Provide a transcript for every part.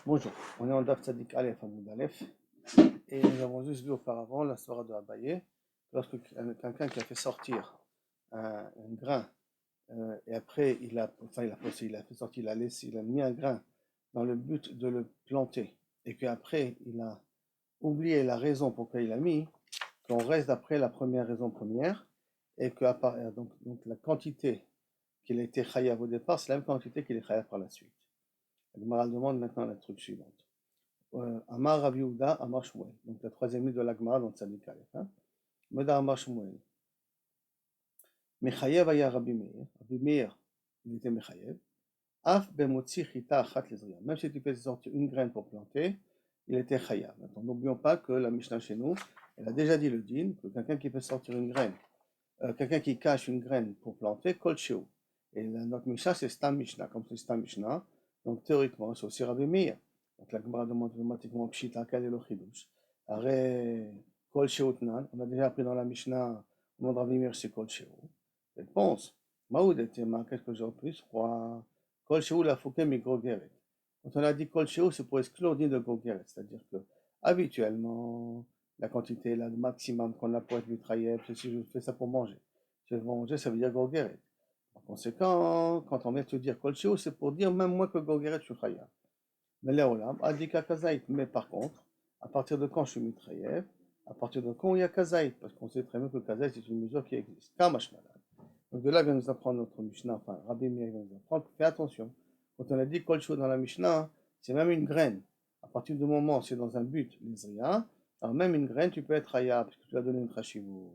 Bonjour, on est en Daf Tzadik Aleph Hamoud Aleph et nous avons juste vu auparavant la Sorah de Abaye, lorsque quelqu'un qui a fait sortir un grain et après il a fait sortir, il a mis un grain dans le but de le planter et qu'après il a oublié la raison pour laquelle il a mis, qu'on reste d'après la première raison première et que donc la quantité qu'il a été chayav au départ, c'est la même quantité qu'il est chayav par la suite. La Gemara demande maintenant la truc suivante. Amar Rav Yehuda, Amar Shmuel. Donc la troisième ligne de la Gemara dans Tzadik Aleph. Meda Amar Shmuel. Mechayev aya Rabbi Meir. Rabbi Meir, il était Mechayev. Af bemotzi chita achat lezria. Même si tu fais sortir une graine pour planter, il était chayav. Maintenant, n'oublions pas que la Mishnah chez nous, elle a déjà dit le din, que quelqu'un qui fait sortir une graine, quelqu'un qui cache une graine pour planter, kol sheu. Et notre Mishnah, c'est Stam Mishnah, comme c'est Stam Mishnah. Donc théoriquement, c'est aussi Rabbi Meir. Donc la Gemara demande automatiquement Pshita, quel est le chidush? Arrêt, Kol Sheutnan, on a déjà appris dans la Mishnah, au nom de Rabbi Meir, c'est Kol Sheu. Réponse, Maoud et Tema, qu'est-ce que j'ai en plus? Roi, Kol Sheu la fouke mi grogeret. Quand on a dit Kol Sheu, c'est pour exclure dit de grogeret, c'est-à-dire que habituellement, la quantité, le maximum qu'on a pour être mitraillé, c'est si je fais ça pour manger. Si je veux manger, ça veut dire grogeret. Par conséquent, quand on vient te dire Kol Sheu, c'est pour dire même moins que grogeret, je suis chayav. Mais Léolam a dit Kazaït. Mais par contre, à partir de quand je suis mitraïev, à partir de quand il y a Kazaït, parce qu'on sait très bien que Kazaït c'est une mesure qui existe. Kamashmalan. Donc de là vient nous apprendre notre Mishnah, enfin Rabbi Meir vient nous apprendre, fais attention. Quand on a dit Kol Sheu dans la Mishnah, c'est même une graine. À partir du moment où c'est dans un but, les Zria, alors même une graine, tu peux être Haya, parce que tu vas donner une Trashivut.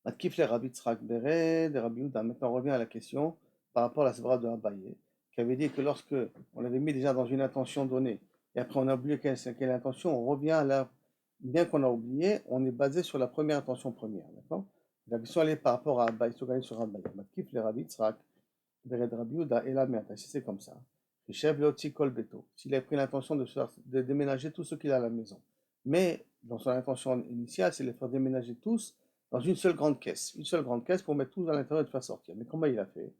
Matkif le Rabbi Tzrak Bered, Rabbi Yehuda. Maintenant on revient à la question par rapport à la Svara de Abaye, qui avait dit que lorsque on l'avait mis déjà dans une intention donnée, et après on a oublié quelle intention, on revient à la. Bien qu'on a oublié, on est basé sur la première intention première, d'accord? La question elle est par rapport à Abaye, sur Abaye. Matkif le Rabbi Tzrak Bered Rabbi Yehuda, et la merde, si c'est comme ça. Rishev Leotzi Kol Beto, s'il a pris l'intention de déménager tout ce qu'il a à la maison, mais dans son intention initiale, c'est de les faire déménager tous dans une seule grande caisse pour mettre tout à l'intérieur et de faire sortir. Mais comment il a fait?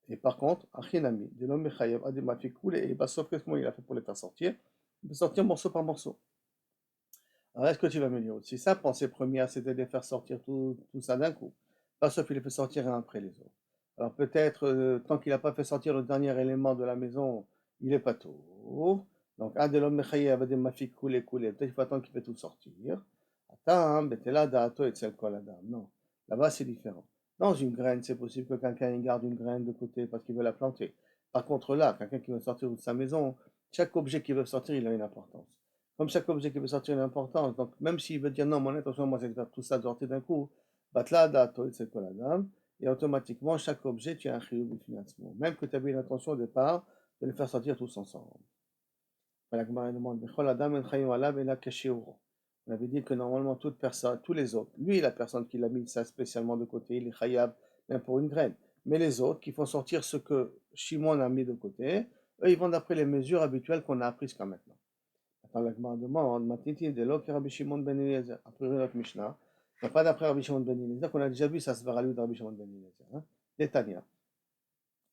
Et par contre, Achinami, de l'homme Mechayev, Adema fait couler, et sauf comment il a fait pour les faire sortir? Il peut sortir morceau par morceau. Alors est-ce que tu vas me dire, si sa pensée première c'était de les faire sortir tout ça d'un coup, pas sauf il les fait sortir un après les autres. Alors peut-être, tant qu'il n'a pas fait sortir le dernier élément de la maison, il n'est pas tout. Donc, un de l'homme Mechayev, Adema fait couler, peut-être qu'il faut attendre qu'il fait tout sortir. Non, là-bas c'est différent. Dans une graine, c'est possible que quelqu'un garde une graine de côté parce qu'il veut la planter. Par contre, là, quelqu'un qui veut sortir de sa maison, chaque objet qui veut sortir, il a une importance. Comme chaque objet qui veut sortir a une importance, donc même s'il veut dire non, mon intention, moi, c'est de faire tout ça de sortir d'un coup, et automatiquement, chaque objet, tu as un chiyuv financement. Même que tu avais l'intention au départ de les faire sortir tous ensemble. La Gemara demande, on avait dit que normalement toute personne, tous les autres, lui la personne qui l'a mis ça spécialement de côté, il est chayav même pour une graine. Mais les autres qui font sortir ce que Shimon a mis de côté, eux ils vont d'après les mesures habituelles qu'on a apprises jusqu'à maintenant. Attends, la Gemara demande, Matiti de l'eau Rabbi Shimon ben Eliezer, après notre Mishnah, il n'y a pas d'après Rabbi Shimon ben Eliezer, qu'on a déjà vu ça se verra lui de Rabbi Shimon ben Eliezer. Détania,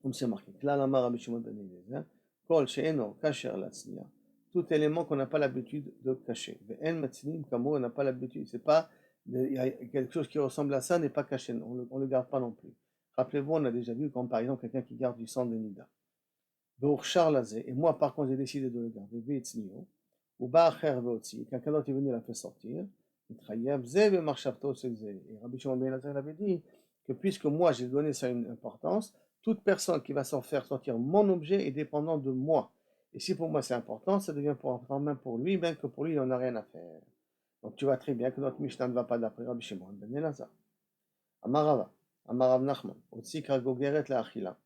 comme c'est marqué, Klalama Rabbi Shimon ben Eliezer, Kol she'eno kasher latzniya. Tout élément qu'on n'a pas l'habitude de cacher. On n'a pas l'habitude, c'est pas, il y a quelque chose qui ressemble à ça n'est pas caché, on le garde pas non plus. Rappelez-vous, on a déjà vu comme par exemple quelqu'un qui garde du sang de Nida. Et moi par contre j'ai décidé de le garder. Ou quelqu'un d'autre est venu la faire sortir. Et Rabbi Shimon ben Eliezer avait dit que puisque moi j'ai donné ça une importance, toute personne qui va s'en faire sortir mon objet est dépendante de moi. Et si pour moi c'est important, ça devient important même pour lui, même que pour lui il n'en a rien à faire. Donc tu vois très bien que notre Mishnah ne va pas d'après Rabbi Shimon ben Eliezer. Amarava, Amarav Nachman, Otsi Kragogeret la Achila.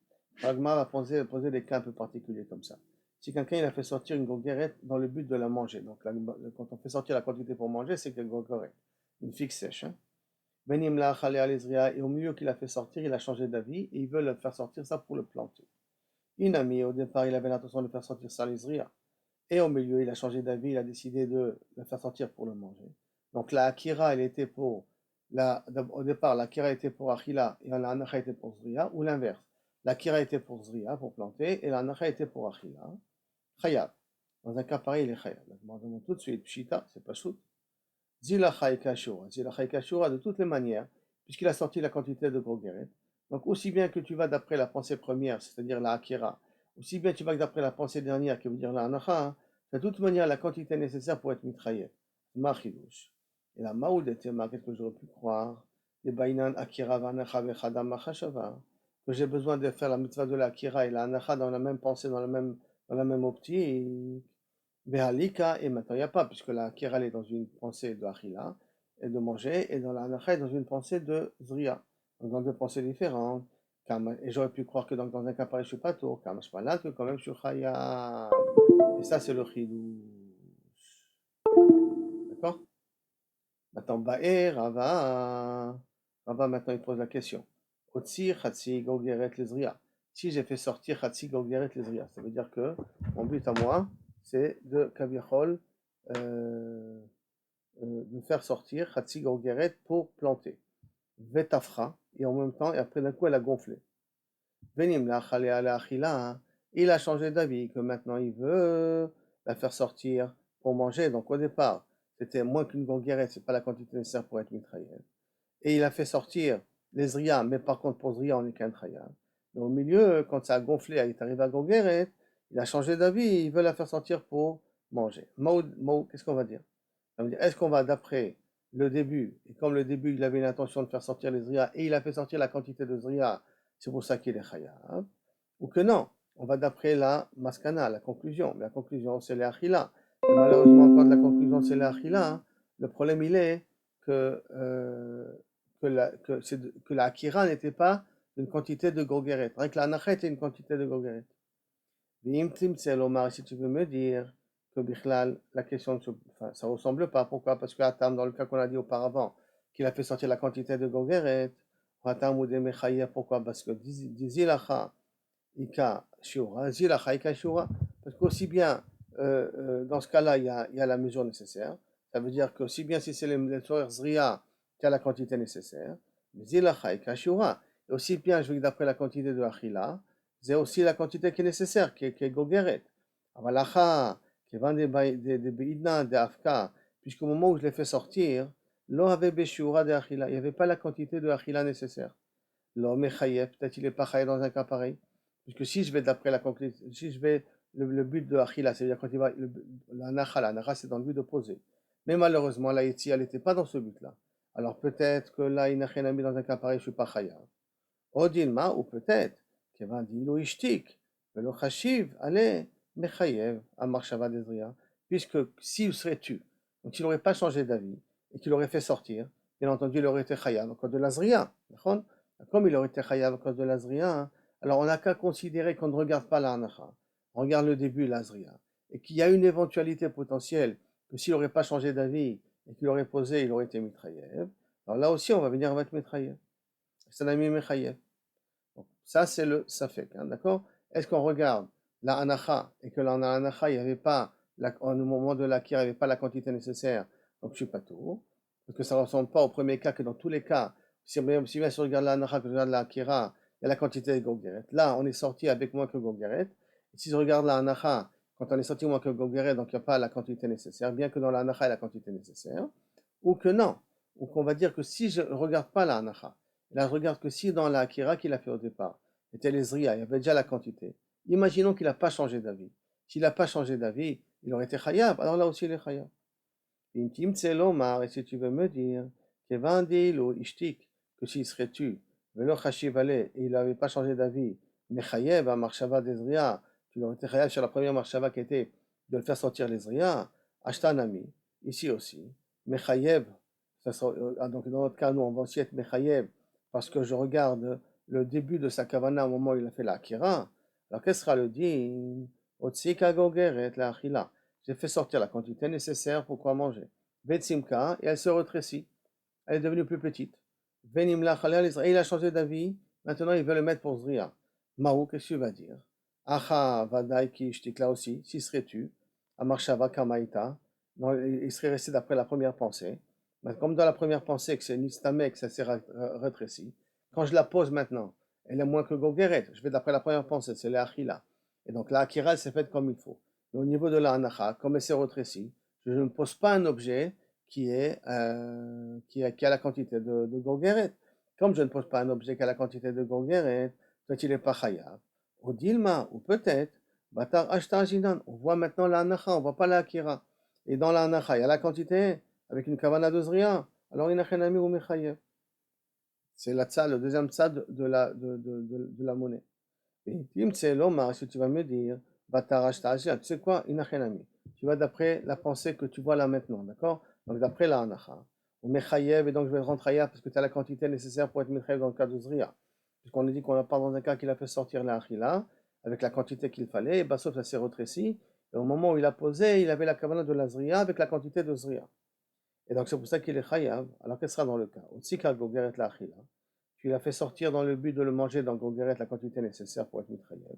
Ragmar a posé des cas un peu particuliers comme ça. Si quelqu'un il a fait sortir une goguerette dans le but de la manger, donc quand on fait sortir la quantité pour manger, c'est que goguerette, une figue sèche. Benim la achale alizria, et au milieu qu'il a fait sortir, il a changé d'avis et il veut le faire sortir ça pour le planter. Inami, au départ, il avait l'intention de faire sortir ça l'izria, et au milieu, il a changé d'avis, il a décidé de le faire sortir pour le manger. Donc la akira, elle était pour au départ, la kira était pour achila et la anacha était pour zria, ou l'inverse. La kira était pour zria, pour planter, et la anacha était pour achila. Chayav. Dans un cas pareil, il est chayav. On demande tout de suite, pshita, c'est pas shoot. Zila chayka shura. Zila chayka shura, de toutes les manières, puisqu'il a sorti la quantité de Gogeret. Donc, aussi bien que tu vas d'après la pensée première, c'est-à-dire la akira, aussi bien tu vas d'après la pensée dernière, qui veut dire la anacha, hein, de toute manière, la quantité nécessaire pour être mitraillé. Machidouche. Et la maoud était ma, qu'est-ce que j'aurais pu croire? Les bainan akira vanacha vechadam machashava. Que j'ai besoin de faire la mitzvah de la akira et la anacha dans la même pensée, dans la même optique. Behalika, et maintenant il n'y a pas, puisque la akira est dans une pensée de achila, et de manger, et dans la anacha est dans une pensée de zria. Donc dans deux pensées différentes. Et j'aurais pu croire que dans un cas pareil, je suis pas tour, car je suis pas là, que quand même je suis chaya. Et ça, c'est le chidouche. D'accord? Maintenant, Ba'er, Rava, maintenant il pose la question. Otsi, Chatsi, Gogeret, Lezria. Si j'ai fait sortir Chatsi, Gogeret, Lezria, ça veut dire que mon but à moi, c'est de Kavichol, de faire sortir Chatsi, Gogeret pour planter. Vetafra, et en même temps, et après d'un coup, elle a gonflé. Venim la achila, il a changé d'avis, que maintenant il veut la faire sortir pour manger. Donc au départ, c'était moins qu'une gonguerette, c'est pas la quantité nécessaire pour être mitraillette. Et il a fait sortir les zria, mais par contre pour zria on n'est qu'un traya. Mais au milieu, quand ça a gonflé, il est arrivé à gonguerette, il a changé d'avis, il veut la faire sortir pour manger. Qu'est-ce qu'on va dire? Ça veut dire, est-ce qu'on va d'après le début, et comme le début il avait l'intention de faire sortir les zria, et il a fait sortir la quantité de zria, c'est pour ça qu'il est chayav, ou que non, on va d'après la maskana, la conclusion, mais la conclusion c'est l'achila. Et malheureusement, quand la conclusion c'est l'achila, le problème il est que la akira n'était pas une quantité de gogeret. Rien que la anacha était une quantité de gogeret. Si tu veux me dire que Bichlal, la question, enfin, ça ressemble pas. Pourquoi? Parce que Atam, dans le cas qu'on a dit auparavant, qu'il a fait sortir la quantité de Gogeret, Atam ou de Mechaïa, pourquoi? Parce que Dizilacha, Ika, Shura, Zilacha, Ika, Shura, parce qu'aussi bien, dans ce cas-là, il y a la mesure nécessaire. Ça veut dire que aussi bien si c'est les Torah Zria, qu'il y a la quantité nécessaire, Zilacha, Ika, Shura, et aussi bien, je veux dire, d'après la quantité de Achila, c'est aussi la quantité qui est nécessaire, qui est Gogeret. Avalacha, qui vend des Beidna, des Afka, puisqu'au moment où je l'ai fait sortir, l'on avait Beshura de Achila, il n'y avait pas la quantité de Achila nécessaire. L'homme est chayev, peut-être il n'est pas chayev dans un cas pareil. Puisque si je vais d'après la conclusion, si je vais le but de Achila, c'est-à-dire quand il va, la nacha c'est dans le but de poser. Mais malheureusement, la Yetzi, elle n'était pas dans ce but-là. Alors peut-être que là, il n'a rien mis dans un cas pareil, je ne suis pas chayav. Odilma, ou peut-être, Kevan dit lo ishtik, velo chashiv, allez, mechayev, amarshava dezria, puisque s'il serait tu, donc s'il n'aurait pas changé d'avis, et qu'il aurait fait sortir, bien entendu, il aurait été chayav à cause de l'azria, comme il aurait été chayav à cause de l'azria, alors on n'a qu'à considérer qu'on ne regarde pas la hanacha, on regarde le début, l'azria, et qu'il y a une éventualité potentielle que s'il n'aurait pas changé d'avis, et qu'il aurait posé, il aurait été mitrayev, alors là aussi, on va venir avec mitrayev. C'est un ami mechayev. Donc, ça, c'est le safek, hein, d'accord? Est-ce qu'on regarde la anacha et que dans la anacha, il n'y avait pas, au moment de l'acquire, il n'y avait pas la quantité nécessaire, donc je suis pas tout. Parce que ça ne ressemble pas au premier cas, que dans tous les cas, si bien si on regarde la anacha, que je regarde la akira, il y a la quantité de gogeret. Là, on est sorti avec moins que gogeret. Et si je regarde la anacha, quand on est sorti moins que gogeret, donc il n'y a pas la quantité nécessaire, bien que dans la anacha, il y a la quantité nécessaire, ou que non, ou qu'on va dire que si je ne regarde pas la anacha, là, je regarde que si dans la Akira qu'il a fait au départ, était les Zria, il y avait déjà la quantité. Imaginons qu'il n'a pas changé d'avis. S'il n'a pas changé d'avis, il aurait été Khayab, alors là aussi il est Khayab. Intim Tselomar, et si tu veux me dire, Kevandil ou Ishtik, que s'il serait tu, Velo Khashivale, et il n'avait pas changé d'avis, mais Khayab, à Marshava des Zria, tu aurais été Khayab sur la première Marshava qui était de le faire sortir les Zria, Ashtanami, ici aussi, Mechayev, donc dans notre cas, nous, on va aussi être Mechayev, parce que je regarde le début de sa kavana au moment où il a fait la akira. Alors, qu'est-ce sera le din? Otsika gogeret la achila. J'ai fait sortir la quantité nécessaire pour quoi manger. Betsimka, et elle se rétrécit. Elle est devenue plus petite. Venim la il a changé d'avis. Maintenant, il veut le mettre pour Zria. Maou, qu'est-ce que tu vas dire? Acha, vadai ki là aussi, si serais-tu? Amarshava kamaita. Il serait resté d'après la première pensée. Mais comme dans la première pensée, que c'est Nistamek, ça s'est rétréci. Quand je la pose maintenant, elle est moins que Gogeret. Je vais d'après la première pensée, c'est l'Achila. Et donc la Akira, elle s'est faite comme il faut. Mais au niveau de la hanacha, comme elle s'est rétrécie, je ne pose pas un objet qui a la quantité de gongeret. Comme je ne pose pas un objet qui a la quantité de gongeret, toi il n'est pas chayav. Au dilma, ou peut-être, batar ashtar jinan, on voit maintenant la hanacha, on ne voit pas la akira. Et dans la hanacha, il y a la quantité, avec une kavana de zria, alors inachenami ou mechayev. C'est la tzad, le deuxième tzad de la monnaie. Et c'est l'omar, si tu vas me dire, batarash ta'ajir, tu sais quoi, inachenami. Tu vas d'après la pensée que tu vois là maintenant, d'accord? Donc d'après la hanacha. Ou mechayev, et donc je vais rentrer ailleurs parce que tu as la quantité nécessaire pour être mechayev dans le cas de zria. Puisqu'on a dit qu'on n'a pas dans un cas qu'il a fait sortir la achila, avec la quantité qu'il fallait, et bah sauf ça s'est rétréci. Et au moment où il a posé, il avait la kavana de la zria avec la quantité de zria. Et donc c'est pour ça qu'il est chayav. Alors qu'est-ce sera dans le cas? Aussi kal gogeret la achila. Tu l'as fait sortir dans le but de le manger dans gogeret la quantité nécessaire pour être mitrayev.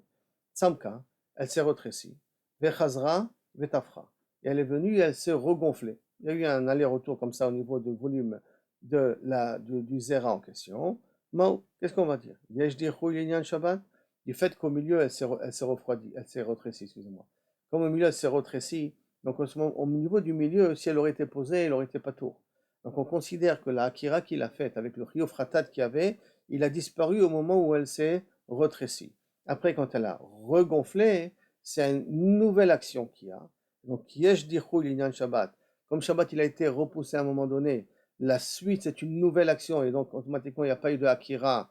Tzamka, elle s'est rétrécie. Vechazra, vetafra. Et elle est venue et elle s'est regonflée. Il y a eu un aller-retour comme ça au niveau du volume du zera en question. Mao, qu'est-ce qu'on va dire? Yesh dirchou yinyan Shabbat. Du fait qu'au milieu elle s'est refroidie, elle s'est rétrécie, excusez-moi. Comme au milieu elle s'est rétrécie, donc au niveau du milieu, si elle aurait été posée, elle aurait été pas tour. Donc on considère que la akira qu'il a faite avec le rio fratat qu'il y avait, il a disparu au moment où elle s'est rétrécie. Après, quand elle a regonflé, c'est une nouvelle action qu'il y a. Donc, yesh dichou l'inyan Shabbat. Comme Shabbat, il a été repoussé à un moment donné, la suite, c'est une nouvelle action, et donc automatiquement, il n'y a pas eu de akira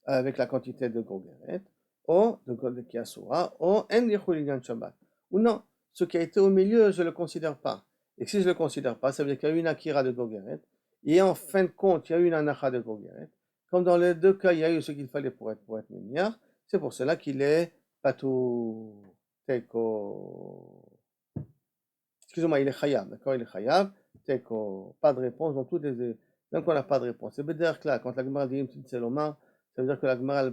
avec la quantité de gogeret, ou de kiasura, ou en dichou l'inyan Shabbat. Ou non, ce qui a été au milieu, je ne le considère pas. Et si je ne le considère pas, ça veut dire qu'il y a eu une akira de gogeret, et en fin de compte, il y a eu une anacha de gogeret. Comme dans les deux cas, il y a eu ce qu'il fallait pour être miniar, c'est pour cela qu'il est patou teko. Excusez-moi, il est chayab, d'accord? Il est chayab, teko. Pas de réponse dans toutes les. Donc on n'a pas de réponse. C'est bedère là, quand la Gemara dit Imtin Selomar, ça veut dire que la Gemara elle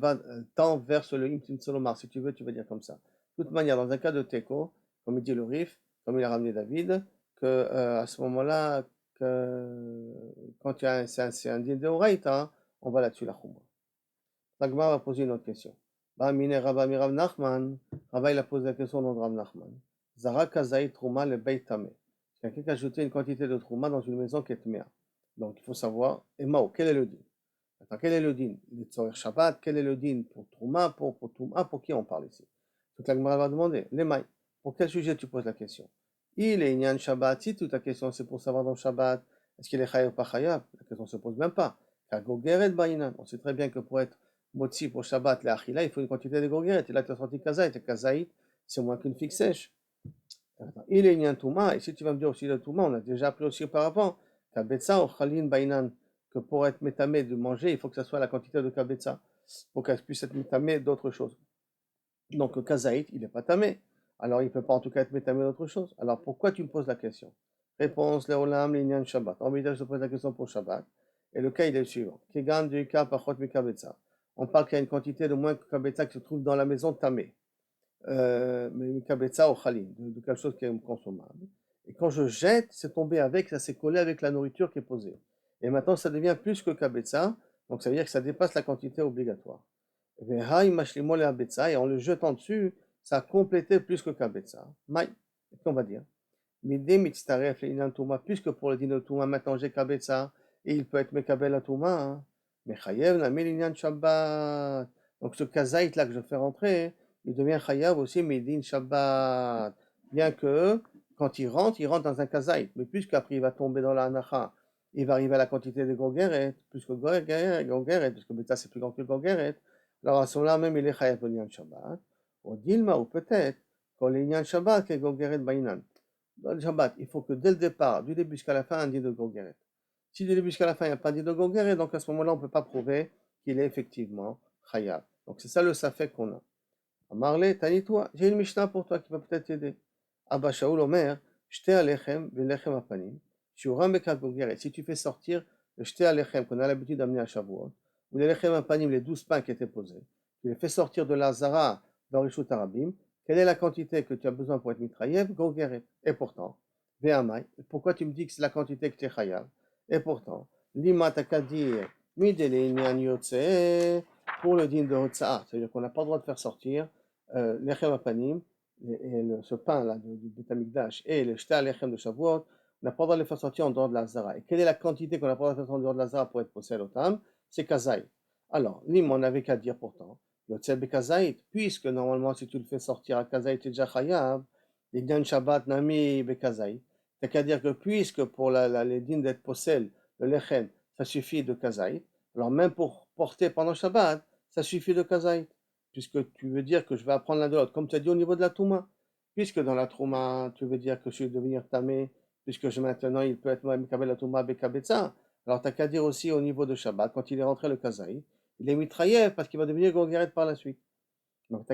tend vers le Imtin Selomar. Si tu veux, tu vas dire comme ça. De toute manière, dans un cas de teko, comme il dit le Rif, comme il a ramené David, que à ce moment-là, quand c'est un din de Oraita, on va là-dessus la chumra. La Gemara va poser une autre question. Mine Rabba Mirav Nachman, Rabba il a posé la question dans Rav Nachman. Zara Kazaï Trouma le Beit Tameh. Quelqu'un qui a ajouté une quantité de Trouma dans une maison qui est Tmea. Donc il faut savoir, et Mao, quel est le din? Attends, quel est le din? Le Tzorech Shabbat, quel est le din pour Trouma, pour Touma, pour qui on parle ici? Donc la Gemara va demander, les mailles, pour quel sujet tu poses la question? Il est Inyan Shabbat, si toute ta question c'est pour savoir dans Shabbat, est-ce qu'il est Chayav ou pas Chayav? La question ne se pose même pas. Car Gogeret Baïnan, on sait très bien que pour être Motzi pour Shabbat, la Achila, il faut une quantité de gogeret. Et là, tu as sorti Kazaït. Et Kazaït, c'est moins qu'une figue sèche. Il est un Touma. Et si tu vas me dire aussi le Touma, on a déjà appris aussi auparavant. Kabetza ou Khalin Bainan. Que pour être métamé de manger, il faut que ça soit la quantité de Kabetza. Pour qu'elle puisse être métamé d'autre chose. Donc, le Kazaït, il n'est pas tamé. Alors, il ne peut pas en tout cas être métamé d'autre chose. Alors, pourquoi tu me poses la question? Réponse, Léolam, Linyan Shabbat. En je te pose la question pour Shabbat. Et le cas, il est le suivant. Kegan du Ika Pachot Mikabetza. On parle qu'il y a une quantité de moins que Kabetza qui se trouve dans la maison tamée. Mais Kabetza au Khalin, de quelque chose qui est consommable. Et quand je jette, c'est tombé avec, ça s'est collé avec la nourriture qui est posée. Et maintenant, ça devient plus que Kabetza. Donc, ça veut dire que ça dépasse la quantité obligatoire. Et en le jetant dessus, ça a complété plus que Kabetza. Maï, qu'est-ce qu'on va dire? Puisque pour le dîner de Touma, maintenant j'ai Kabetza, et il peut être Mekabel à Touma, hein. Mais Chayev, la Mélinyan Shabbat. Donc ce Kazaït là que je fais rentrer, il devient Chayev aussi Médin Shabbat. Bien que, quand il rentre dans un Kazaït. Mais puisqu'après il va tomber dans la Hanacha, il va arriver à la quantité de Gogeret, plus que Gogeret, puisque Beta c'est plus grand que Gogeret. Alors à ce moment-là même, il est Chayev Mélinyan Shabbat. Au Dilma, ou peut-être, quand l'Inyan Shabbat, qui est Gogeret Bainan. Dans le Shabbat, il faut que dès le départ, du début jusqu'à la fin, un dit de Gogeret. Si du début jusqu'à la fin, il n'y a pas dit de Gogeret, donc à ce moment-là, on ne peut pas prouver qu'il est effectivement Chayav. Donc c'est ça le safek qu'on a. Amarle, Tani-toi, j'ai une Mishnah pour toi qui va peut-être t'aider. Abba Shaul Omer, Shte Alechem, Velechem Apanim, Shuram Beka Gogeret. Si tu fais sortir le Shte Alechem qu'on a l'habitude d'amener à Shavuot, ou les Lechem Apanim, les 12 pains qui étaient posés, tu les fais sortir de la Zara dans Rishut Arabim, quelle est la quantité que tu as besoin pour être mitrayev? Gogeret. Et pourtant, Ve'amai, pourquoi tu me dis que c'est la quantité que tu es chayav? Et pourtant, Lima takadir, midele inyan yotze, pour le din de Hotza'a, c'est-à-dire qu'on n'a pas le droit de faire sortir l'echem apanim, ce pain-là du Beth Amikdash et le Shta Alechem de Shavuot, on n'a pas le droit de les faire sortir en dehors de la Hazara. Et quelle est la quantité qu'on n'a pas le droit de faire sortir en dehors de la Hazara pour être possède au Tam? C'est Kazaï. Alors, Lim, on n'avait qu'à dire pourtant, Yotze Bekazaït, puisque normalement, si tu le fais sortir à Kazaït, tu es déjà Chayav, les Din Shabbat Nami Bekazaït. T'as qu'à dire que puisque pour les dînes d'être possède, le Lechem, ça suffit de Kazaït, alors même pour porter pendant Shabbat, ça suffit de Kazaït. Puisque tu veux dire que je vais apprendre l'un de l'autre, comme tu as dit au niveau de la Touma. Puisque dans la Touma, tu veux dire que je vais devenir Tamé, puisque maintenant il peut être Mekabel la Touma Bekabetza, alors tu n'as qu'à dire aussi au niveau de Shabbat, quand il est rentré le Kazaï, il est mitraïev parce qu'il va devenir Gogueret par la suite. Donc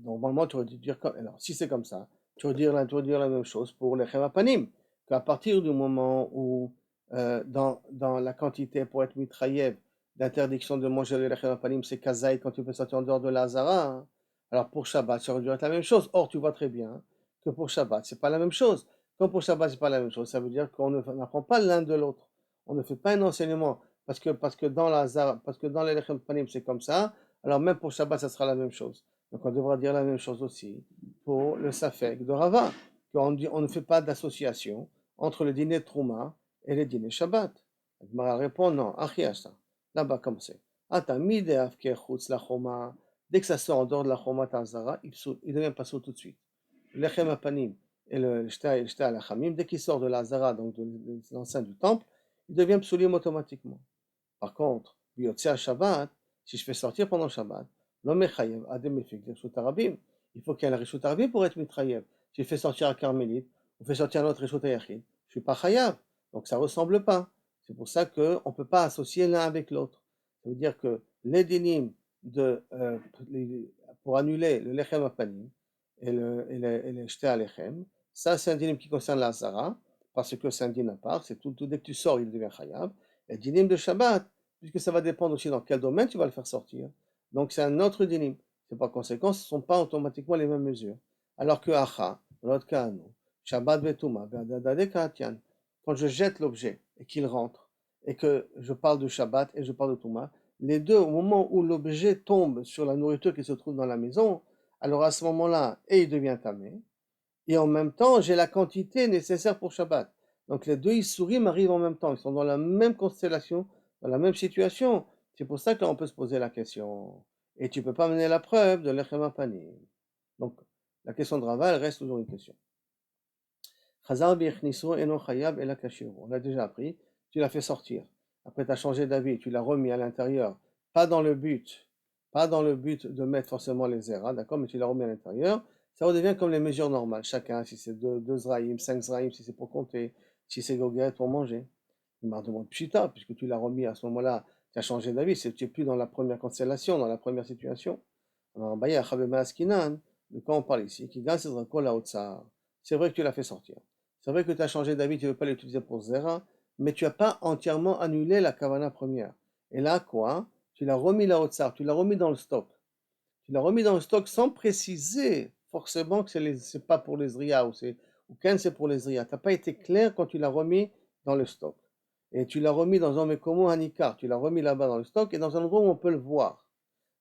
normalement, tu aurais dû dire, alors si c'est comme ça, tu aurais dû dire la même chose pour les Chemapanim, qu'à partir du moment où, dans la quantité pour être mitraïev, l'interdiction de manger le lechem apanim, c'est kazaï quand tu peux sortir en dehors de la Hazara. Hein. Alors pour Shabbat, ça aurait dû être la même chose. Or, tu vois très bien que pour Shabbat, c'est pas la même chose. Comme pour Shabbat, c'est pas la même chose, ça veut dire qu'on n'apprend pas l'un de l'autre. On ne fait pas un enseignement parce que dans la Hazara, parce que dans les lechem apanim, c'est comme ça. Alors même pour Shabbat, ça sera la même chose. Donc on devra dire la même chose aussi pour le Safek de Rava, qu'on ne fait pas d'association entre le dîner de Trouma et le dîner Shabbat. Agmara répond non, Achiasta. Là-bas, comme c'est. Dès que ça sort en dehors de la Choma Tazara, il devient pas tout de suite. Lechem Apanim et le Shta Alachamim, dès qu'il sort de la Zara, donc de l'enceinte du temple, il devient psulim automatiquement. Par contre, Biyotzea Shabbat, si je fais sortir pendant Shabbat, l'homme mechayev adem efik reshut arabim. Il faut qu'il y ait un reshut arabim pour être mitrayev. Si je fais sortir un carmélite, ou fais sortir un autre reshut ayachid, je suis pas chayav. Donc ça ressemble pas. C'est pour ça qu'on ne peut pas associer l'un avec l'autre. Ça veut dire que les dinim pour annuler le lechem apanim et le shte alechem, ça c'est un dinim qui concerne la zara, parce que c'est un din à part, c'est tout, dès que tu sors, il devient chayav. Et dinim de Shabbat, puisque ça va dépendre aussi dans quel domaine tu vas le faire sortir. Donc c'est un autre dinim. C'est par conséquent, ce ne sont pas automatiquement les mêmes mesures. Alors que Acha, dans l'autre cas, nous, Shabbat Betuma, quand je jette l'objet et qu'il rentre, et que je parle de Shabbat et je parle de Touma, les deux, au moment où l'objet tombe sur la nourriture qui se trouve dans la maison, alors à ce moment-là, et il devient tamé, et en même temps, j'ai la quantité nécessaire pour Shabbat. Donc les deux Issourim arrivent en même temps, ils sont dans la même constellation, dans la même situation. C'est pour ça que là, on peut se poser la question. Et tu ne peux pas mener la preuve de l'Echem Apanim. Donc la question de Rava, elle reste toujours une question. Chazar bi'echniso eno chayab ela kashiru. On l'a déjà appris, tu l'as fait sortir. Après, tu as changé d'avis, tu l'as remis à l'intérieur, pas dans le but de mettre forcément les zéras, d'accord, mais tu l'as remis à l'intérieur. Ça redevient comme les mesures normales. Chacun, si c'est 2 zraïm, 5 zraïm, si c'est pour compter, si c'est goguette pour manger. Il m'a demandé pchita, puisque tu l'as remis à ce moment-là, tu as changé d'avis, tu n'es plus dans la première constellation, dans la première situation. Alors, de quoi on parle ici, c'est vrai que tu l'as fait sortir. C'est vrai que tu as changé d'avis, tu ne veux pas l'utiliser pour Zera, mais tu n'as pas entièrement annulé la Kavana première. Et là, quoi? Tu l'as remis la Otsar, tu l'as remis dans le stock. Tu l'as remis dans le stock sans préciser forcément que c'est pas pour les Zria ou qu'un c'est pour les Zria. Tu n'as pas été clair quand tu l'as remis dans le stock. Et tu l'as remis dans un Mekomo Hanikar, tu l'as remis là-bas dans le stock et dans un endroit où on peut le voir.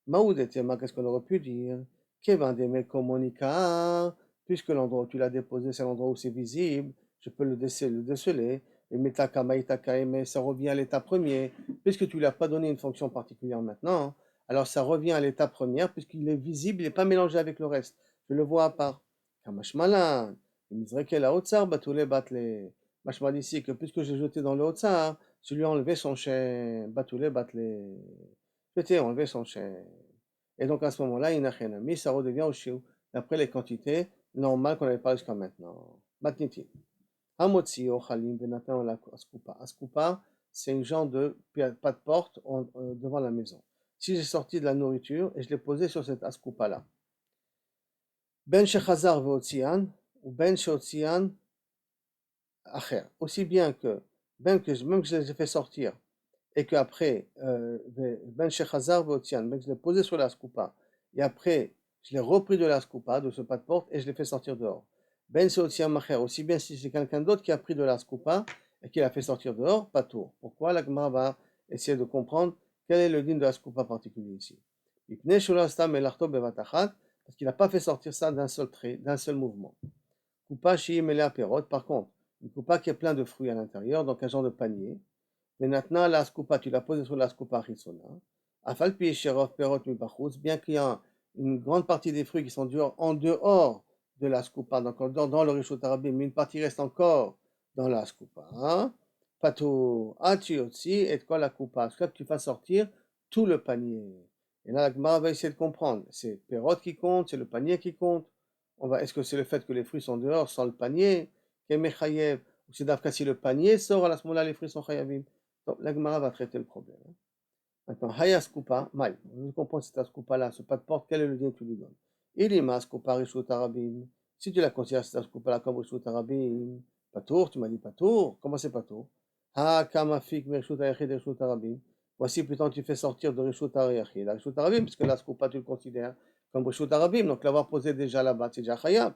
Maoudetema, qu'est-ce qu'on aurait pu dire? Kevin de Mekomo Hanikar, puisque l'endroit où tu l'as déposé, c'est l'endroit où c'est visible, je peux le déceler. Et Metaka Maitaka, mais ça revient à l'état premier, puisque tu ne lui as pas donné une fonction particulière maintenant. Alors ça revient à l'état premier, puisqu'il est visible, il n'est pas mélangé avec le reste. Je le vois à part. Kamashmalan, Mizreke la Otsar, Batule Batle. Mashmal ici que puisque j'ai jeté dans le Otsar, je lui ai enlevé son chien. Batule Batle. Je t'ai enlevé son chien. Et donc à ce moment-là, Inachenami, ça redevient au chiou, d'après les quantités normales qu'on avait parlé jusqu'à maintenant. Matniti. Hamotzi Ochalim Benatan la Askupa. Askupa, c'est une genre de pas de porte devant la maison. Si j'ai sorti de la nourriture et je l'ai posé sur cette Askupa-là, Ben Shechazar Veotzian ou Ben Sheotzian Acher. Aussi bien que, même que je les ai fait sortir et qu'après, Ben Shechazar Veotzian, même que je l'ai posé sur la Askupa et après, je l'ai repris de la Askupa, de ce pas de porte et je l'ai fait sortir dehors. Ben Sheotzian Macher, aussi bien si c'est quelqu'un d'autre qui a pris de la Askupa et qui l'a fait sortir dehors, pas tour. Pourquoi la Gemara va essayer de comprendre quel est le din de la Askupa particulier ici. parce qu'il n'a pas fait sortir ça d'un seul trait, d'un seul mouvement. Coupa Shii Melea Perot, par contre, une coupa qui est plein de fruits à l'intérieur, donc un genre de panier. Mais maintenant, la coupa, tu l'as posé sur la coupa Risona. Afalpi Sherov Perot Mibachutz, bien qu'il y a une grande partie des fruits qui sont en dehors de la coupa, donc dans le Rishut Arabim, mais une partie reste encore dans la coupa. Pato Achiotsi et quoi la coupa, c'est que tu fasses sortir tout le panier. Et là, la Gemara va essayer de comprendre. C'est Perot qui compte, c'est le panier qui compte. Est-ce que c'est le fait que les fruits sont dehors sans le panier, Kemechayev, ou c'est d'Afka si le panier sort, à ce moment-là, les fruits sont chayavim. Donc, la Gemara va traiter le problème. Maintenant, Hayas Kupa, Maï, je comprends cette Kupa-là, ce pas de porte, quel est le lien que tu lui donnes? Il est mas Kupa Rishut Arabim. Si tu la considères cette Kupa-là comme Rishut Arabim, Patour, tu m'as dit Patour, comment c'est Patour? Ha Kamafik Rishut Ayachid Rishut Arabim. Voici plutôt tu fais sortir de Rishut Ayachid, Rishut Arabim, puisque la Kupa tu le considères comme Rishut Arabim, donc l'avoir posé déjà là-bas, c'est déjà Chayab.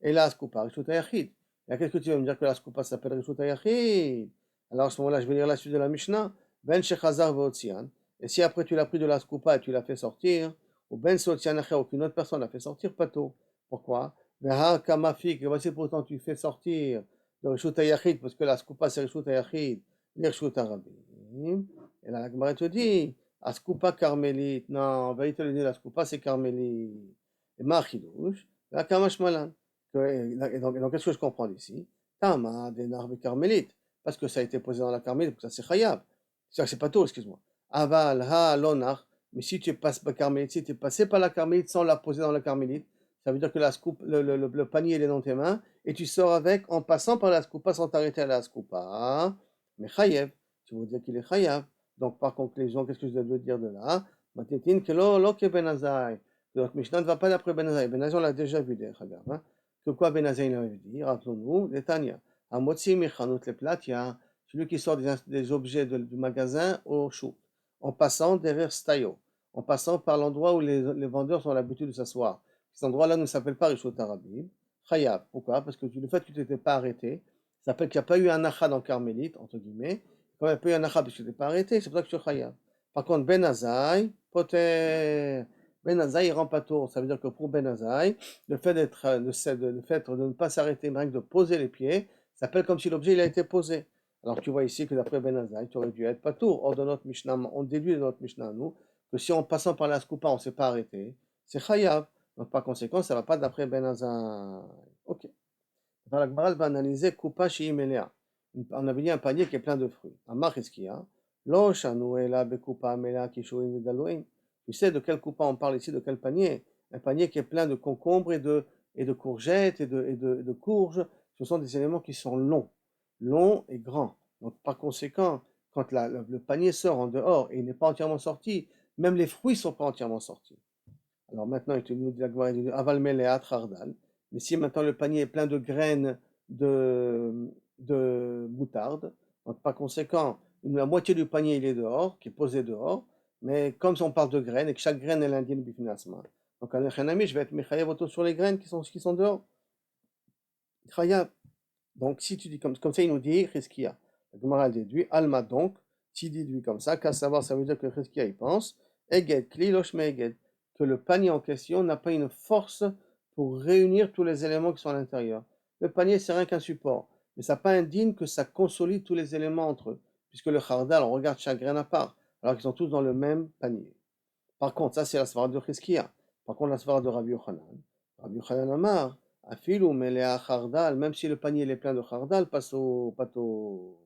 Et là, Skupa, Rishut Ayachid. Et qu'est-ce que tu vas me dire que la Skupa s'appelle Rishut Ayachid? Alors à ce moment-là, je vais lire la suite de la Mishnah. Ben Shechazar Veotzian. Et si après tu l'as pris de la Skupa et tu l'as fait sortir, ou Ben Sotian Acher, ou qu'une autre personne l'a fait sortir, Pato. Pourquoi? Veha Kamafik. Et voici pourtant tu fais sortir de Rishut Ayachid, parce que la Skupa c'est Rishut Ayachid, les Rishut Arabim. Et là, la Gemara te dit, Askupa carmélite. Non, en vérité, le nez de la Skupa c'est carmélite. Et Machidouche, la Kamashmalan. Et donc, qu'est-ce que je comprends d'ici? Tama, des narves carmélites. Parce que ça a été posé dans la carmélite, ça c'est chayab. C'est pas tout, excuse-moi. Aval, ha, lonar. Mais si tu passes par carmélite, si tu es passé par la carmélite sans la poser dans la carmélite, ça veut dire que la scoop, le panier il est dans tes mains et tu sors avec en passant par la scoupa sans t'arrêter à la scoupa. Mais chayev, tu veux dire qu'il est chayav. Donc par conclusion, qu'est-ce que je dois dire de là? Matetin que lo ke benazai. Donc Mishnah ne va pas d'après Benazai. Benazai, on l'a déjà vu d'ailleurs. Hein? Que quoi Benazai il avait dit? Rappelons-nous, Netanya. Amotzi mechanot le platia, celui qui sort des objets du magasin au chou, en passant derrière Stayo, en passant par l'endroit où les vendeurs ont l'habitude de s'asseoir. Cet endroit-là ne s'appelle pas Rishot Arabim. Chayav. Pourquoi? Parce que le fait que tu t'étais pas arrêté, ça s'appelle qu'il n'y a pas eu un achat dans Carmélite, entre guillemets. Quand il n'y a pas eu un achat parce que tu t'es pas arrêté, c'est pour ça que tu es chayav. Par contre, Benazai, poter. Benazai, il rend pas tour. Ça veut dire que pour Benazai, le fait de ne pas s'arrêter, mais de poser les pieds, ça s'appelle comme si l'objet il a été posé. Alors tu vois ici que d'après Benazai, tu aurais dû être pas tour. Or de notre Mishnah, on déduit de notre Mishnah nous que si en passant par la Skupa, on ne s'est pas arrêté, c'est chayav. Donc par conséquent, ça ne va pas d'après Benazai. Ok. Alors la Gemara va analyser Kupa Shii Melea. On avait dit un panier qui est plein de fruits. Amar Hiskia, Lo Shanu Ela Bekupa Melea Kishuin Vedaluin. Tu sais de quel coupa on parle ici, de quel panier? Un panier qui est plein de concombres et de courgettes et de courges. Ce sont des éléments qui sont longs et grands. Donc par conséquent, quand le panier sort en dehors et il n'est pas entièrement sorti, même les fruits ne sont pas entièrement sortis. Alors maintenant, il te nous dit la Gemara, Aval Meleat Chardal. Mais si maintenant le panier est plein de graines de moutarde, donc par conséquent, la moitié du panier il est dehors, qui est posé dehors, mais comme on parle de graines et que chaque graine est l'indienne du financement, donc un ami, je vais être Mechayev auto sur les graines qui sont dehors. Chayav. Donc si tu dis comme ça, il nous dit Cheskia. La Gemara déduit Alma donc, s'il déduit comme ça, qu'à savoir, ça veut dire que Cheskia il pense, Eged, Kli, Losh Meged, que le panier en question n'a pas une force pour réunir tous les éléments qui sont à l'intérieur. Le panier, c'est rien qu'un support, mais ça pas indigne que ça consolide tous les éléments entre eux, puisque le chardal, on regarde chaque graine à part, alors qu'ils sont tous dans le même panier. Par contre, ça c'est la svara de Cheskia. Par contre, la svara de Rabbi Yochanan Amar, Afilu melea chardal, même si le panier est plein de chardal, pato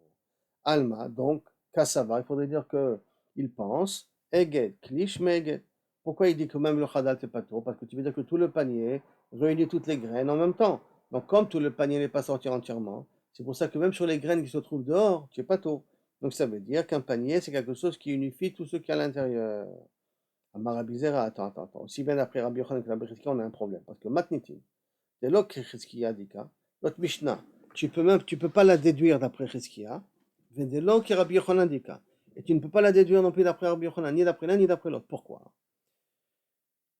alma, donc kassava, il faudrait dire que il pense, eged, klish meged. Pourquoi il dit que même le chardal c'est pato? Parce que tu veux dire que tout le panier réunit toutes les graines en même temps. Donc comme tout le panier n'est pas sorti entièrement, c'est pour ça que même sur les graines qui se trouvent dehors, tu es pato. Donc ça veut dire qu'un panier c'est quelque chose qui unifie tout ce qui est à l'intérieur. Amar Abizera, attends. Aussi bien après Rabbi Yochanan que Rabbi Chizkiya, on a un problème. Parce que Matnitin, c'est l'autre Chizkiya Dika, notre Mishnah, tu peux pas la déduire d'après Chizkiya, mais de l'autre Rabbi Yochanan Dika. Et tu ne peux pas la déduire non plus d'après Rabbi Yochanan, ni d'après l'un, ni d'après l'autre. Pourquoi?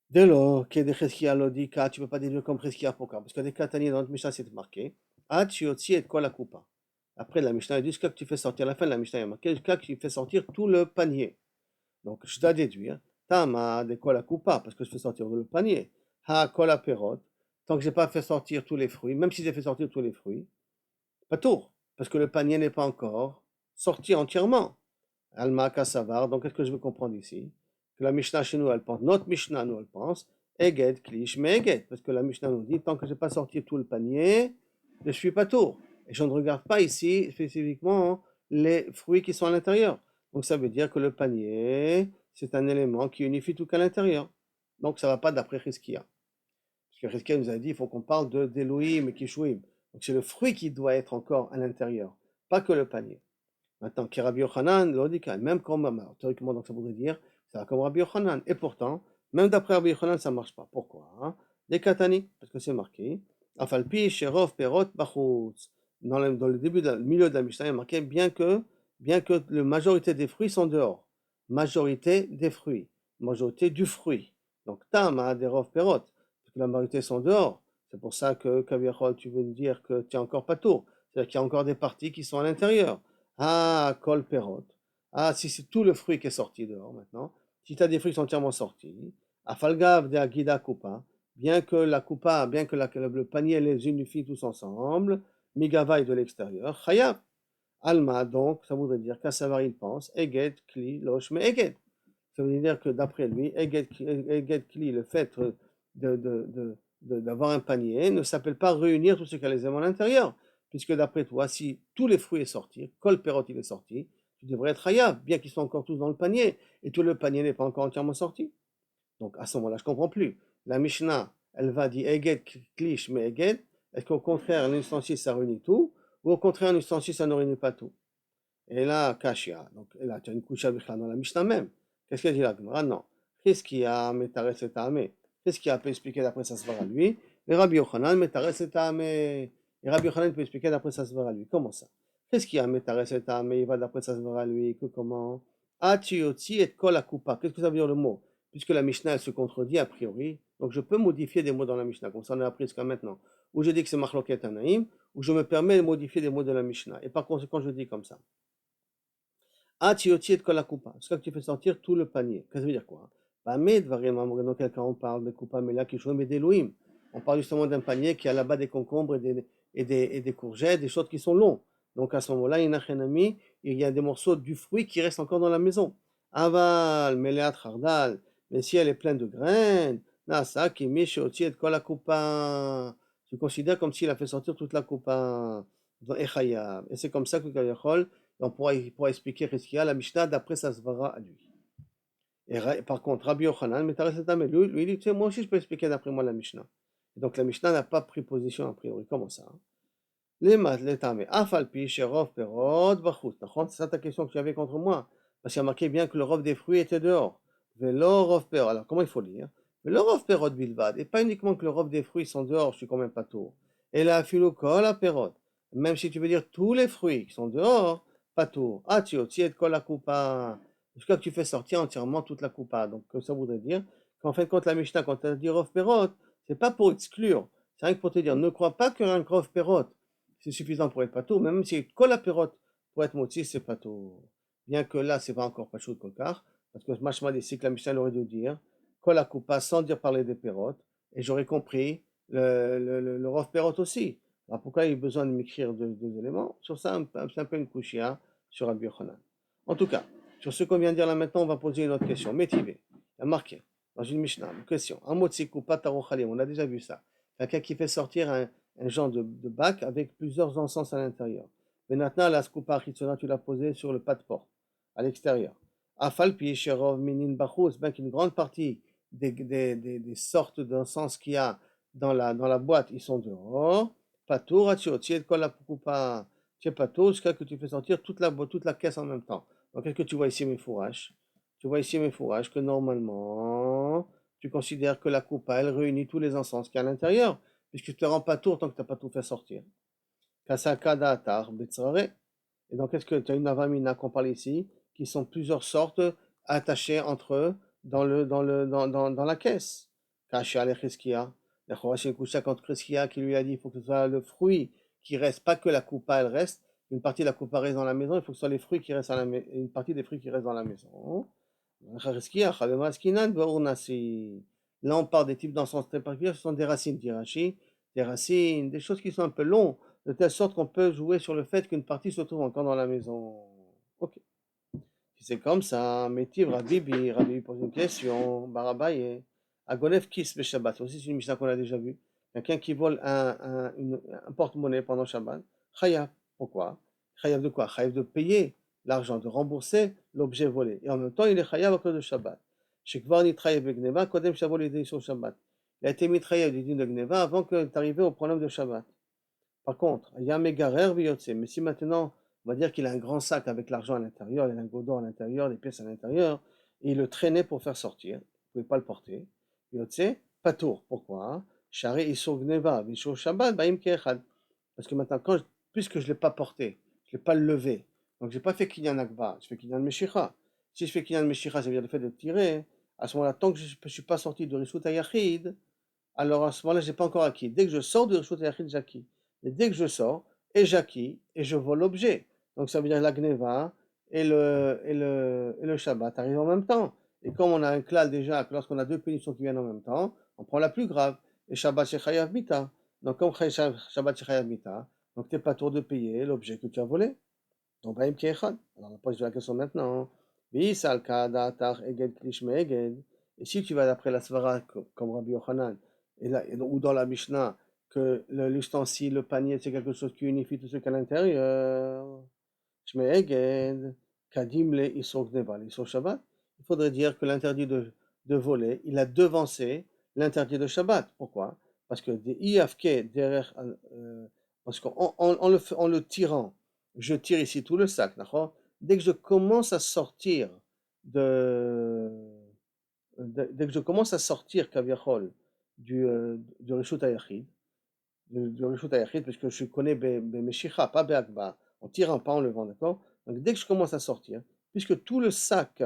Dès lors que de Chizkiya Lodika, tu ne peux pas déduire comme Chizkiya. Pourquoi? Parce que des Katani dans notre Mishnah, c'est marqué. Ad Shiotzi et quoi la coupa. Après la Mishnah, il dit que tu fais sortir, à la fin de la Mishnah, il y a marqué que tu fais sortir tout le panier. Donc je dois déduire. Tama de quoi la coupa, parce que je fais sortir le panier. ha kol aperot, tant que j'ai pas fait sortir tous les fruits, même si j'ai fait sortir tous les fruits, pas tour, parce que le panier n'est pas encore sorti entièrement. Alma Kassavar, donc qu'est-ce que je veux comprendre ici? Que la Mishnah chez nous, elle pense, notre Mishnah, nous, elle pense, Eged, Klish, mais Eged, parce que la Mishnah nous dit, tant que je n'ai pas sorti tout le panier, je ne suis pas tour. Et je ne regarde pas ici spécifiquement les fruits qui sont à l'intérieur. Donc ça veut dire que le panier, c'est un élément qui unifie tout qu'à l'intérieur. Donc ça ne va pas d'après Chizkiah. Parce que Chizkiah nous a dit, il faut qu'on parle d'Elohim et Kishouim. Donc c'est le fruit qui doit être encore à l'intérieur, pas que le panier. Maintenant, qui Rabbi Yochanan, l'odika, même comme théoriquement, donc ça voudrait dire, ça va comme Rabbi Yochanan. Et pourtant, même d'après Rabbi Yochanan, ça ne marche pas. Pourquoi? Des katani, parce que c'est marqué. Afalpi, Sherov, Perot, Bachutz. Dans le début, le milieu de la Mishnah, il est marqué bien que la majorité des fruits sont dehors. Majorité des fruits. Majorité du fruit. Donc, Tam, des Rov, Perot. Parce que la majorité sont dehors. C'est pour ça que, Kaviachol, tu veux dire que tu n'es encore pas tour. C'est-à-dire qu'il y a encore des parties qui sont à l'intérieur. Ah, kol perot. Ah, si c'est tout le fruit qui est sorti dehors maintenant. Si tu as des fruits qui sont entièrement sortis. Afalgav de agida kupa. Bien que la coupa, bien que le panier les unifie tous ensemble. Migavaï de l'extérieur. Chayab. Alma, donc, ça voudrait dire qu'Assavar il pense. Eged, kli, losh, mais eged. Ça veut dire que d'après lui, eged, kli, le fait d'avoir un panier ne s'appelle pas réunir tout ce qu'il y a les éléments à l'intérieur. Puisque d'après toi, si tous les fruits sont sortis, kol perot il est sorti, tu devrais être hayab, bien qu'ils soient encore tous dans le panier, et tout le panier n'est pas encore entièrement sorti. Donc à ce moment-là, je ne comprends plus. La Mishnah, elle va dire eged, klish, mais eged, est-ce qu'au contraire, un ustensile, ça réunit tout, ou au contraire, un ustensile, ça ne réunit pas tout? Et là, kashia. Donc là, tu as une couche dans la Mishnah même. Qu'est-ce qu'elle dit là? Ah non. Qu'est-ce qu'il a metares et tamé? Qu'est-ce qu'il a pu expliquer d'après sa svara lui? Et Rabbi Yochanan metares et tamé. Et Rabbi Yochanan peut expliquer d'après sa svara lui. Comment ça? Qu'est-ce qu'il a metares et tamé? Il va d'après sa svara lui. Que comment? Atioti et kol akupa. Qu'est-ce que ça veut dire le mot? Puisque la Mishnah elle se contredit a priori. Donc je peux modifier des mots dans la Mishnah. Comme ça on a appris jusqu'à maintenant. Ou je dis que c'est Machloket Anaïm, ou je me permets de modifier des mots de la Mishnah. Et par conséquent je dis comme ça. Ah, tioti et kol coupa. C'est quand tu fais sortir tout le panier. Qu'est-ce que ça veut dire quoi? Bah, mais dans quel cas on parle de coupa, mais là qui joue mais d'Elohim. On parle justement d'un panier qui a là-bas des concombres et des courgettes, des choses qui sont longs. Donc à ce moment-là, il y a des morceaux du fruit qui restent encore dans la maison. Aval, meleat hardal. Mais si elle est pleine de graines, nasa qui miche et kol coupa. Tu considères comme s'il a fait sortir toute la coupa. Et c'est comme ça que Kayachol on pourra expliquer Chizkiah, la Mishnah, d'après sa svara à lui. Et par contre, Rabbi Yochanan, lui, il dit, tu sais, moi aussi je peux expliquer d'après moi la Mishnah. Et donc la Mishnah n'a pas pris position a priori. Comment ça? Les mat, les tamé, afalpi, sherov, perot, bachut. C'est ça ta question que tu avais contre moi. Parce qu'il y a marqué bien que le rov des fruits était dehors. Velo rov perot. Alors comment il faut lire? Velo rov perot bilvad. Et pas uniquement que le rov des fruits sont dehors, je suis quand même pas tour. Et la philokol à perot. Même si tu veux dire tous les fruits qui sont dehors, pas tour. Ah, tu et kol la coupa. Jusqu'à que tu fais sortir entièrement toute la coupa. Donc ça voudrait dire qu'en fait, quand la Mishnah, quand elle dit rov perot, c'est pas pour exclure. C'est rien que pour te dire, ne crois pas qu'un rov perot c'est suffisant pour être pato, même si kol aperot pour être moti, c'est pato. Bien que là, c'est pas encore pas chaud de kolkar, parce que machma ici que la Mishnah aurait dû dire kol akupa sans dire parler des perot, et j'aurais compris le rov perot aussi. Alors pourquoi il y a besoin de m'écrire deux éléments? Sur ça, c'est un peu une couchia sur Rabbi Yochanan. En tout cas, sur ce qu'on vient de dire là maintenant, on va poser une autre question. Métivé, il y a marqué dans une Mishnah, une question. Amotsi kupa tarochalim, on a déjà vu ça. Quelqu'un qui fait sortir un genre de bac avec plusieurs encens à l'intérieur. Mais maintenant, la scupa chitzona, tu l'as posée sur le pas de porte, à l'extérieur. Afalpi, sherov, minin, bachus, bien qu'une grande partie des sortes d'encens qu'il y a dans la boîte, ils sont dehors. Patour, atio, tied kol la coupa, tied patour, jusqu'à que tu fais sortir toute la caisse en même temps. Donc, qu'est-ce que tu vois ici, mes fourrages? Tu vois ici, mes fourrages, que normalement, tu considères que la coupa, elle réunit tous les encens qu'il y a à l'intérieur puisque tu ne te rends pas tour tant que tu n'as pas tout fait sortir. Kasakada atar betzrare. Et donc, est-ce que tu as une avamina qu'on parle ici, qui sont plusieurs sortes attachées entre eux dans la caisse? Kasha le cheskia. La chorachim kusha contre cheskia qui lui a dit il faut que ce soit le fruit qui reste, pas que la coupa elle reste. Une partie de la coupa reste dans la maison, il faut que ce soit les fruits qui restent une partie des fruits qui restent dans la maison. Cheskia, chalema skinan beurnasi. Là, on parle des types d'encens très particuliers, ce sont des racines, dit Rashi, des racines, des choses qui sont un peu longues, de telle sorte qu'on peut jouer sur le fait qu'une partie se trouve encore dans la maison. Ok. Si c'est comme ça, Métiv, Rabbi pose une question, Barabaye, Agolev Kis le Shabbat, aussi c'est une Mishnah qu'on a déjà vue. Quelqu'un qui vole un porte-monnaie pendant Shabbat, Chayav. Pourquoi? Chayav de quoi? Chayav de payer l'argent, de rembourser l'objet volé. Et en même temps, il est Chayav à cause de Shabbat. Shekvar Nitrayev Begneva, Kodem Shavol sur Shabbat. Il a été mitraillé du din de Gneva avant que tu arrives au problème de Shabbat. Par contre, il y a un mégarer biyotse. Mais si maintenant, on va dire qu'il a un grand sac avec l'argent à l'intérieur, les lingots d'or à l'intérieur, les pièces à l'intérieur, et il le traînait pour faire sortir, il ne pouvait pas le porter. Biyotse, pas tour. Pourquoi? Shari isur gneva, vishur shabbat, baim keechad. Parce que maintenant, puisque je ne l'ai pas porté, je ne l'ai pas levé, donc je n'ai pas fait kinyan akba, je fais kinyan meshicha. Si je fais kinyan meshicha, ça veut dire le fait de tirer. À ce moment-là, tant que je ne suis pas sorti de Rishut Hayachid, alors à ce moment-là, je n'ai pas encore acquis. Dès que je sors de Rishut Hayachid, j'acquis. Et dès que je sors, et j'acquis, et je vole l'objet. Donc ça veut dire la Gneva et le Shabbat arrivent en même temps. Et comme on a un klal déjà, que lorsqu'on a deux punitions qui viennent en même temps, on prend la plus grave. Et Shabbat Shechayav Mita. Donc comme Shabbat Shechayav Mita, donc tu n'es pas tour de payer l'objet que tu as volé. Donc Baïm Kiechad. Alors on pose la question maintenant. Visalka Datar Eged Klishme Eged. Et si tu vas d'après la Svara, comme Rabbi Yochanan, ou dans la Mishnah, que l'ustensile, le panier, c'est quelque chose qui unifie tout ce qu'il y a à l'intérieur, Shme'eged, Kadim le Isur Gneva, l'Isur Shabbat, il faudrait dire que l'interdit de voler, il a devancé l'interdit de Shabbat. Pourquoi? Parce que des IAFK derrière, parce qu'en le tirant, je tire ici tout le sac, d'accord? Dès que je commence à sortir de, dès que je commence à sortir Kaviachol du Rishut Hayachid, du Rishut Hayachid, parce que je connais Meshicha, pas Be'akba, en tirant, pas en levant, d'accord? Donc dès que je commence à sortir, puisque tout le sac,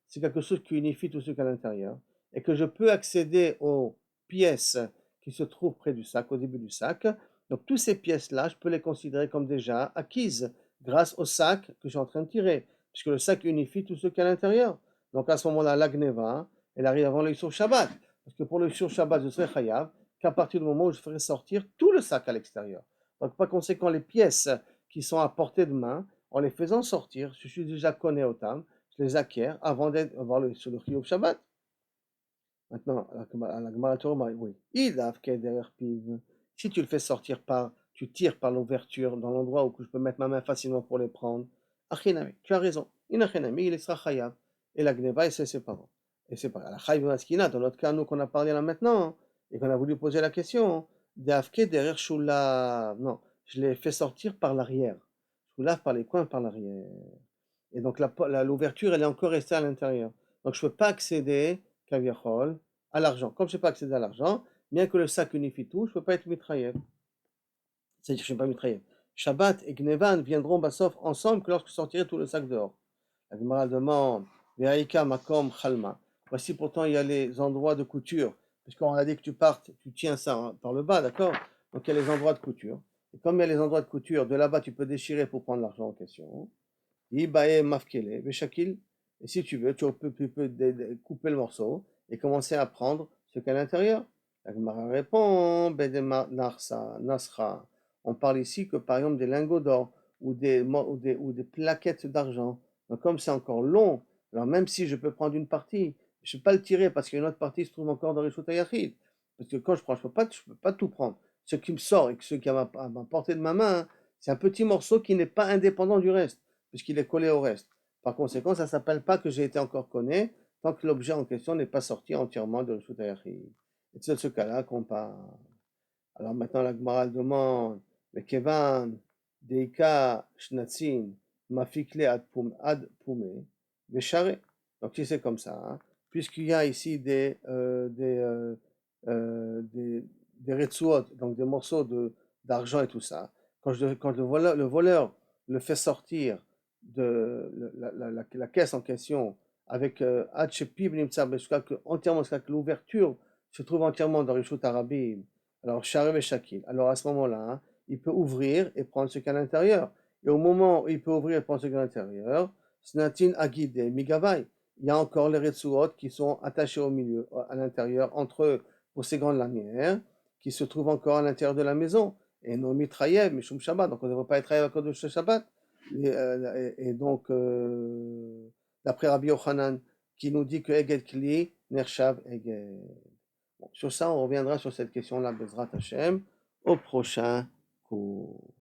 c'est quelque chose qui unifie tout ce qu'il y a à l'intérieur, et que je peux accéder aux pièces qui se trouvent près du sac, au début du sac, donc toutes ces pièces-là, je peux les considérer comme déjà acquises grâce au sac que je suis en train de tirer, puisque le sac unifie tout ce qu'il y a à l'intérieur. Donc à ce moment-là, la Gneva, elle arrive avant le sur Shabbat, parce que pour le sur Shabbat, je serai chayav, qu'à partir du moment où je ferai sortir tout le sac à l'extérieur. Donc par conséquent, les pièces qui sont à portée de main, en les faisant sortir, je suis déjà connu au tam, je les acquiers avant d'avoir sur le Chiyuv Shabbat. Maintenant, à la Gemara Torah, oui. Si tu le fais sortir tu tires par l'ouverture dans l'endroit où je peux mettre ma main facilement pour les prendre, achinami, tu as raison. Inachinami, il sera chayav. Et la gneva, et c'est pas bon. Et c'est pas. La chayav maskina, dans notre cas, nous qu'on a parlé là maintenant, et qu'on a voulu poser la question, d'afke derrière shulav. Non, je l'ai fait sortir par l'arrière. Shulav par les coins, par l'arrière. Et donc l'ouverture, elle est encore restée à l'intérieur. Donc je ne peux pas accéder, kaviachol, à l'argent. Comme je ne peux pas accéder à l'argent, bien que le sac unifie tout, je ne peux pas être mitraillé. C'est-à-dire que je ne suis pas mitraillé. Shabbat et Gnevan viendront bassof ensemble que lorsque je sortirai tout le sac dehors. La Gemara demande, Ve'aika makom chalma. Voici pourtant il y a les endroits de couture. Parce qu'on a dit que tu partes, tu tiens ça par le bas, d'accord? Donc il y a les endroits de couture. Et comme il y a les endroits de couture, de là-bas tu peux déchirer pour prendre l'argent en question. Ibae mafkele, veshakil. Et si tu veux, tu peux couper le morceau et commencer à prendre ce qu'il y a à l'intérieur. La Gemara répond, nasra. On parle ici que par exemple des lingots d'or ou des plaquettes d'argent. Donc comme c'est encore long, alors même si je peux prendre une partie, je ne peux pas le tirer parce qu'une autre partie se trouve encore dans les Yachid. Parce que quand je prends, je peux pas tout prendre. Ce qui me sort et ce qui est à ma portée de ma main, c'est un petit morceau qui n'est pas indépendant du reste puisqu'il est collé au reste. Par conséquent, ça ne s'appelle pas que j'ai été encore connu tant que l'objet en question n'est pas sorti entièrement de Rishut Hayachid. Et c'est de ce cas-là qu'on parle. Alors maintenant, la Gemara demande, mais Kevan, Deika, Shnatzin, Mafikle ad Pume, Veshare. Donc si c'est comme ça, hein, puisqu'il y a ici des retsuot, donc des morceaux d'argent et tout ça, quand le voleur le fait sortir de la caisse en question avec jusqu'à que l'ouverture se trouve entièrement dans Rishut Arabim, alors Sharev et Shakil, alors à ce moment-là, hein, il peut ouvrir et prendre ce qu'il y a à l'intérieur. Et au moment où il peut ouvrir et prendre ce qu'il y a à l'intérieur, Snatin Agide Migavai, il y a encore les Retsuot qui sont attachés au milieu, à l'intérieur, entre eux, pour ces grandes lanières, qui se trouvent encore à l'intérieur de la maison. Et non mitrayev, mishum Shabbat, donc on ne devrait pas être à cause de Shabbat. Et donc, d'après Rabbi Yochanan, qui nous dit que Eged Kli, Nershav Eged. Bon, sur ça, on reviendra sur cette question-là, Bezrat Hashem, au prochain cours.